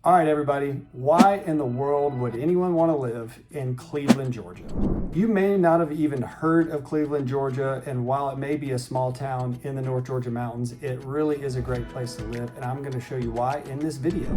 All right, everybody, why in the world would anyone want to live in Cleveland, Georgia? You may not have even heard of Cleveland, Georgia, and while it may be a small town in the North Georgia mountains, it really is a great place to live, and I'm going to show you why in this video.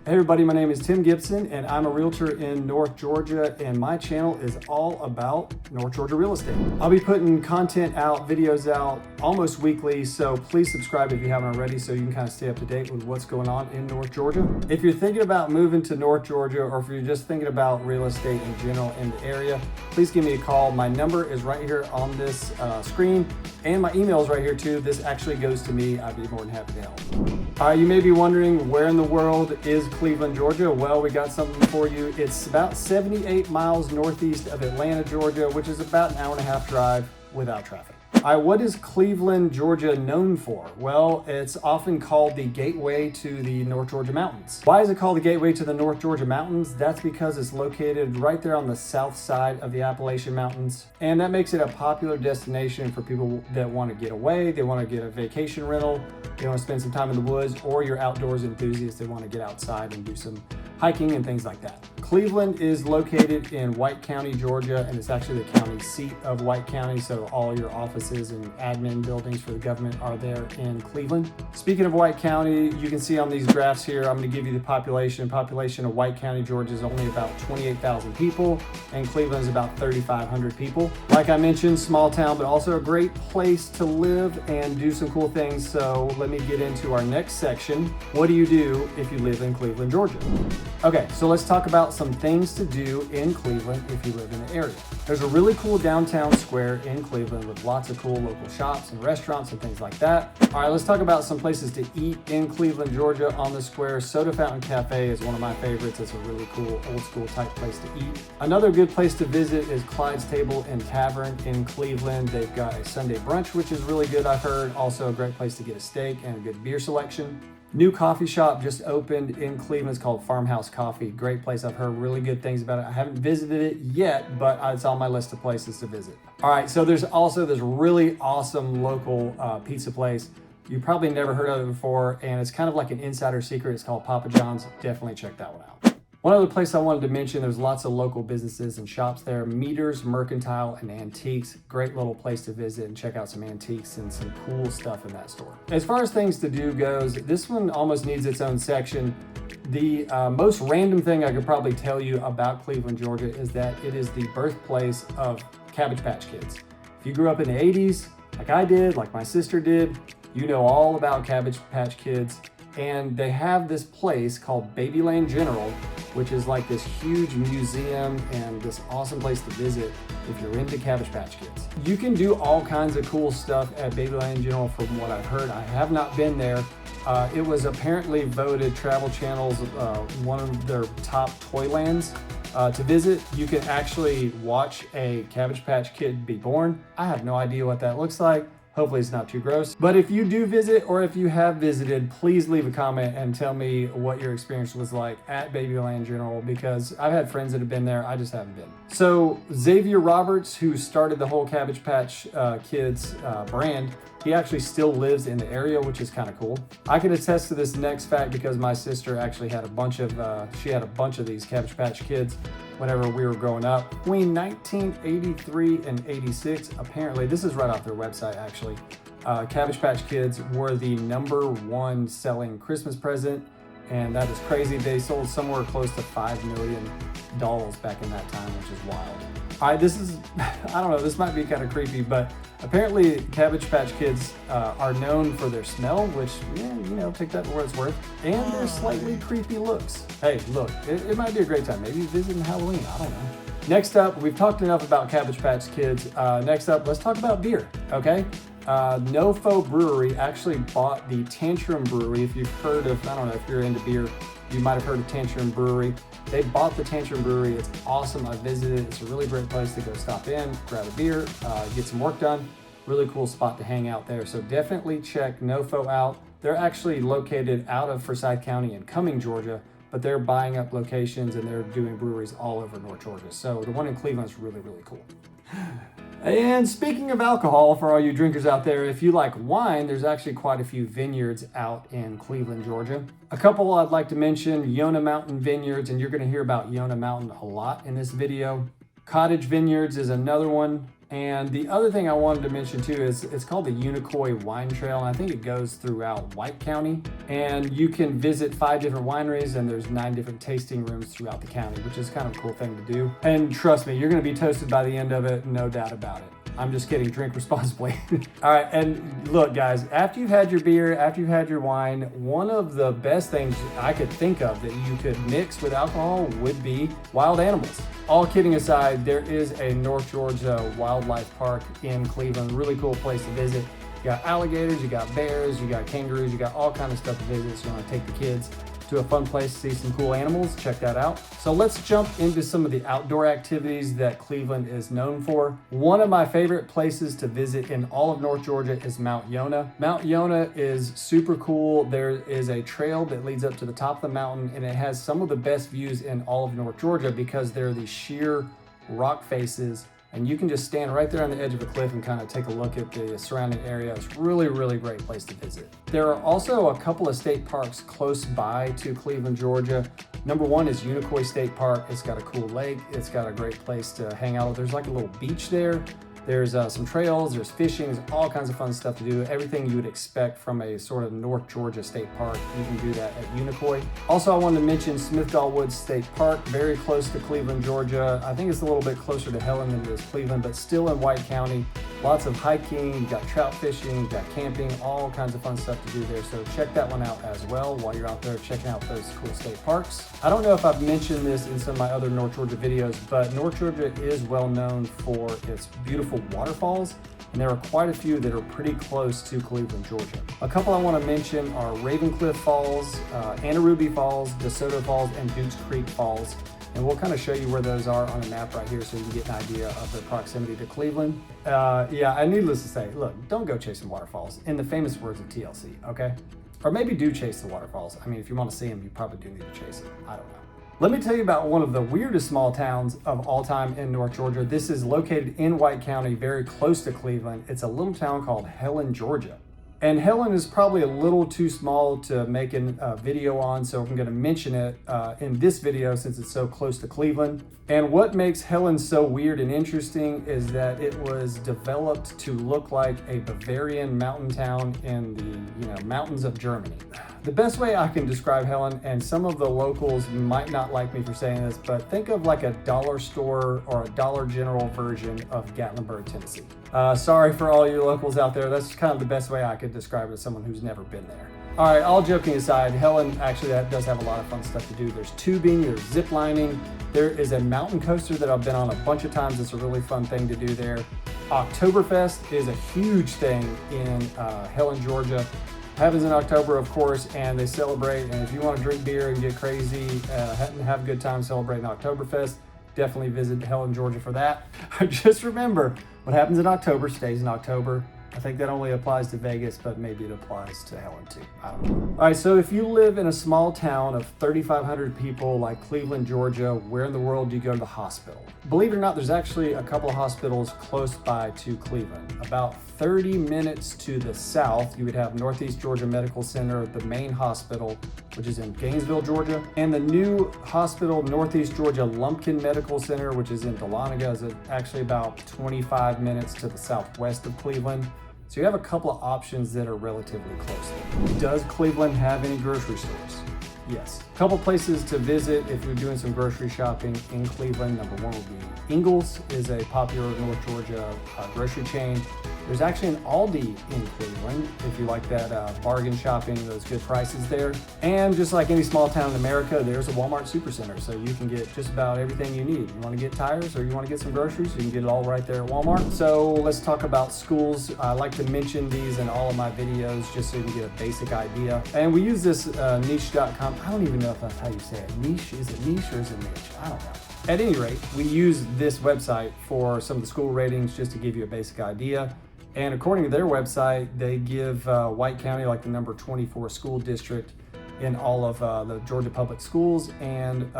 Hey everybody, my name is Tim Gibson, and I'm a realtor in North Georgia, and my channel is all about North Georgia real estate. I'll be putting content out, videos out almost weekly, so please subscribe if you haven't already so you can kind of stay up to date with what's going on in North Georgia. If you're thinking about moving to North Georgia, or if you're just thinking about real estate in general in the area, please give me a call. My number is right here on this screen, and my email is right here too. This actually goes to me. I'd be more than happy to help. You may be wondering, where in the world is Cleveland, Georgia? Well, we got something for you. It's about 78 miles northeast of Atlanta, Georgia, which is about an hour and a half drive without traffic. What is Cleveland, Georgia known for? Well, it's often called the gateway to the North Georgia mountains. Why is it called the gateway to the North Georgia mountains? That's because it's located right there on the south side of the Appalachian Mountains. And that makes it a popular destination for people that want to get away, they want to get a vacation rental, they want to spend some time in the woods, or you're outdoors enthusiasts, they want to get outside and do some hiking and things like that. Cleveland is located in White County, Georgia, and it's actually the county seat of White County, so all your offices and admin buildings for the government are there in Cleveland. Speaking of White County, you can see on these graphs here, I'm going to give you the population. Population of White County, Georgia is only about 28,000 people, and Cleveland is about 3,500 people. Like I mentioned, small town, but also a great place to live and do some cool things. So let me get into our next section. What do you do if you live in Cleveland, Georgia? Okay, so let's talk about some things to do in Cleveland if you live in the area. There's a really cool downtown square in Cleveland with lots of cool local shops and restaurants and things like that. All right, let's talk about some places to eat in Cleveland, Georgia on the square. Soda Fountain Cafe is one of my favorites. It's a really cool old school type place to eat. Another good place to visit is Clyde's Table and Tavern in Cleveland. They've got a Sunday brunch, which is really good, I've heard. Also a great place to get a steak and a good beer selection. New coffee shop just opened in Cleveland. It's called Farmhouse Coffee. Great place. I've heard really good things about it. I haven't visited it yet, but it's on my list of places to visit. All right, so there's also this really awesome local pizza place. You probably never heard of it before, and it's kind of like an insider secret. It's called Papa John's. Definitely check that one out. One other place I wanted to mention, there's lots of local businesses and shops there. Meters, Mercantile, and Antiques. Great little place to visit and check out some antiques and some cool stuff in that store. As far as things to do goes, this one almost needs its own section. The most random thing I could probably tell you about Cleveland, Georgia is that it is the birthplace of Cabbage Patch Kids. If you grew up in the 80s, like I did, like my sister did, you know all about Cabbage Patch Kids. And they have this place called Babyland General, which is like this huge museum and this awesome place to visit if you're into Cabbage Patch Kids. You can do all kinds of cool stuff at Babyland General from what I've heard. I have not been there. It was apparently voted Travel Channel's one of their top toy lands to visit. You can actually watch a Cabbage Patch Kid be born. I have no idea what that looks like. Hopefully it's not too gross. But if you do visit, or if you have visited, please leave a comment and tell me what your experience was like at Babyland General, because I've had friends that have been there, I just haven't been. So Xavier Roberts, who started the whole Cabbage Patch Kids brand, he actually still lives in the area, which is kind of cool. I can attest to this next fact because my sister actually had a bunch of these Cabbage Patch Kids whenever we were growing up. Between 1983 and 86, apparently, this is right off their website actually, Cabbage Patch Kids were the #1 selling Christmas present, and that is crazy. They sold somewhere close to $5 million back in that time, which is wild. All right, this is, I don't know, this might be kind of creepy, but apparently Cabbage Patch Kids are known for their smell, which, yeah, you know, take that for what it's worth, and their slightly creepy looks. Hey, look, it might be a great time. Maybe visiting Halloween, I don't know. Next up, we've talked enough about Cabbage Patch Kids. Next up, let's talk about beer, okay? NoFo Brewery actually bought the Tantrum Brewery. If you've heard of, I don't know if you're into beer, you might have heard of Tantrum Brewery. They bought the Tantrum Brewery. It's awesome. I visited. It's a really great place to go stop in, grab a beer, get some work done. Really cool spot to hang out there. So definitely check NoFo out. They're actually located out of Forsyth County in Cumming, Georgia, but they're buying up locations and they're doing breweries all over North Georgia. So the one in Cleveland is really, really cool. And speaking of alcohol, for all you drinkers out there, if you like wine, there's actually quite a few vineyards out in Cleveland, Georgia. A couple I'd like to mention: Yonah Mountain Vineyards, and you're going to hear about Yonah Mountain a lot in this video. Cottage Vineyards is another one. And the other thing I wanted to mention too is it's called the Unicoi Wine Trail, and I think it goes throughout White County. And you can visit 5 different wineries, and there's 9 different tasting rooms throughout the county, which is kind of a cool thing to do. And trust me, you're gonna be toasted by the end of it, no doubt about it. I'm just kidding, drink responsibly. All right, and look guys, after you've had your beer, after you've had your wine, one of the best things I could think of that you could mix with alcohol would be wild animals. All kidding aside, there is a North Georgia Wildlife Park in Cleveland, really cool place to visit. You got alligators, you got bears, you got kangaroos, you got all kinds of stuff to visit. So you wanna take the kids to a fun place to see some cool animals, check that out. So let's jump into some of the outdoor activities that Cleveland is known for. One of my favorite places to visit in all of North Georgia is Mount Yonah. Mount Yonah is super cool. There is a trail that leads up to the top of the mountain, and it has some of the best views in all of North Georgia because there are these sheer rock faces, and you can just stand right there on the edge of a cliff and kind of take a look at the surrounding area. It's really, really great place to visit. There are also a couple of state parks close by to Cleveland, Georgia. Number one is Unicoi State Park. It's got a cool lake. It's got a great place to hang out. There's like a little beach there. There's some trails, there's fishing, there's all kinds of fun stuff to do. Everything you would expect from a sort of North Georgia state park, you can do that at Unicoi. Also, I wanted to mention Smith-Dahl Woods State Park, very close to Cleveland, Georgia. I think it's a little bit closer to Helen than it is Cleveland, but still in White County. Lots of hiking, you got trout fishing, you got camping, all kinds of fun stuff to do there. So check that one out as well while you're out there checking out those cool state parks. I don't know if I've mentioned this in some of my other North Georgia videos, but North Georgia is well known for its beautiful waterfalls, and there are quite a few that are pretty close to Cleveland, Georgia. A couple I want to mention are Ravencliff Falls, Anaruby Falls, DeSoto Falls, and Dukes Creek Falls. And we'll kind of show you where those are on the map right here so you can get an idea of their proximity to Cleveland. Yeah, and needless to say, look, don't go chasing waterfalls, in the famous words of TLC, okay? Or maybe do chase the waterfalls. I mean, if you want to see them, you probably do need to chase them. I don't know. Let me tell you about one of the weirdest small towns of all time in North Georgia. This is located in White County, very close to Cleveland. It's a little town called Helen, Georgia. And Helen is probably a little too small to make a video on, so I'm gonna mention it in this video since it's so close to Cleveland. And what makes Helen so weird and interesting is that it was developed to look like a Bavarian mountain town in the mountains of Germany. The best way I can describe Helen, and some of the locals might not like me for saying this, but think of like a dollar store or a Dollar General version of Gatlinburg, Tennessee. Sorry for all you locals out there. That's kind of the best way I could describe it as someone who's never been there. All right, all joking aside, Helen actually that does have a lot of fun stuff to do. There's tubing, there's zip lining. There is a mountain coaster that I've been on a bunch of times. It's a really fun thing to do there. Oktoberfest is a huge thing in Helen, Georgia. Happens in October, of course, and they celebrate. And if you want to drink beer and get crazy and have a good time celebrating Oktoberfest, definitely visit Helen, Georgia for that. Just remember, what happens in October stays in October. I think that only applies to Vegas, but maybe it applies to Helen too. I don't know. All right, so if you live in a small town of 3,500 people like Cleveland, Georgia, where in the world do you go to the hospital? Believe it or not, there's actually a couple of hospitals close by to Cleveland. About 30 minutes to the south, you would have Northeast Georgia Medical Center, the main hospital, which is in Gainesville, Georgia, and the new hospital, Northeast Georgia Lumpkin Medical Center, which is in Dahlonega, is actually about 25 minutes to the southwest of Cleveland. So you have a couple of options that are relatively close. Does Cleveland have any grocery stores? Yes. A couple places to visit if you're doing some grocery shopping in Cleveland. Number one would be Ingles, is a popular North Georgia grocery chain. There's actually an Aldi in Cleveland if you like that bargain shopping, those good prices there. And just like any small town in America, there's a Walmart Supercenter, so you can get just about everything you need. You want to get tires or you want to get some groceries, you can get it all right there at Walmart. So let's talk about schools. I like to mention these in all of my videos just so you can get a basic idea. And we use this niche.com. I don't even know if that's how you say it. Niche? Is it niche or is it niche? I don't know. At any rate, we use this website for some of the school ratings just to give you a basic idea. And according to their website, they give White County like the number 24 school district. in all of the Georgia public schools, and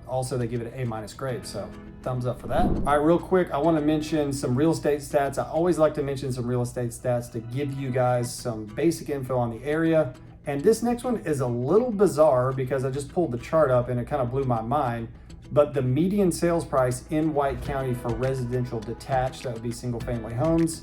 also they give it an A- grade, so thumbs up for that. All right, real quick, I want to mention some real estate stats. I always like to mention some real estate stats to give you guys some basic info on the area. And this next one is a little bizarre because I just pulled the chart up and it kind of blew my mind. But the median sales price in White County for residential detached, that would be single family homes,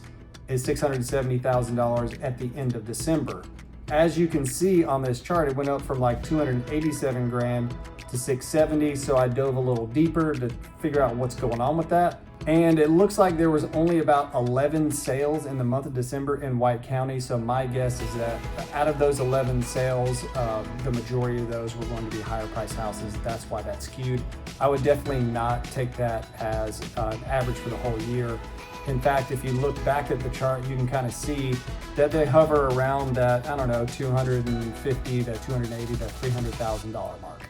is $670,000 at the end of December. As you can see on this chart, it went up from like 287 grand to 670. So I dove a little deeper to figure out what's going on with that. And it looks like there was only about 11 sales in the month of December in White County. So my guess is that out of those 11 sales, the majority of those were going to be higher price houses. That's why that's skewed. I would definitely not take that as an average for the whole year. In fact, if you look back at the chart, you can kind of see that they hover around that, I don't know, 250 to 280 to $300,000 mark.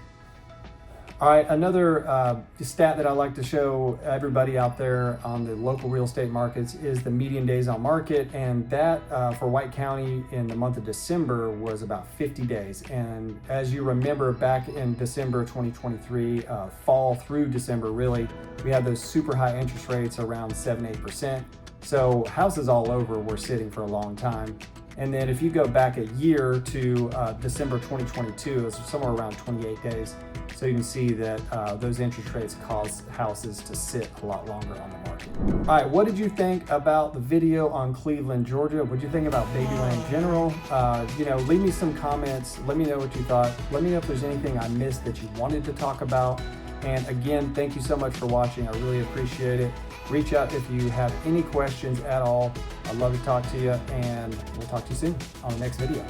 All right, another stat that I like to show everybody out there on the local real estate markets is the median days on market, and that for White County in the month of December was about 50 days. And as you remember, back in December 2023, fall through December really, we had those super high interest rates around 7-8%. So houses all over were sitting for a long time. And then if you go back a year to December 2022, it's somewhere around 28 days. So you can see that those interest rates cause houses to sit a lot longer on the market. All right, what did you think about the video on Cleveland, Georgia? What did you think about Babyland in general? Leave me some comments. Let me know what you thought. Let me know if there's anything I missed that you wanted to talk about. And again, thank you so much for watching. I really appreciate it. Reach out if you have any questions at all. I'd love to talk to you, and we'll talk to you soon on the next video.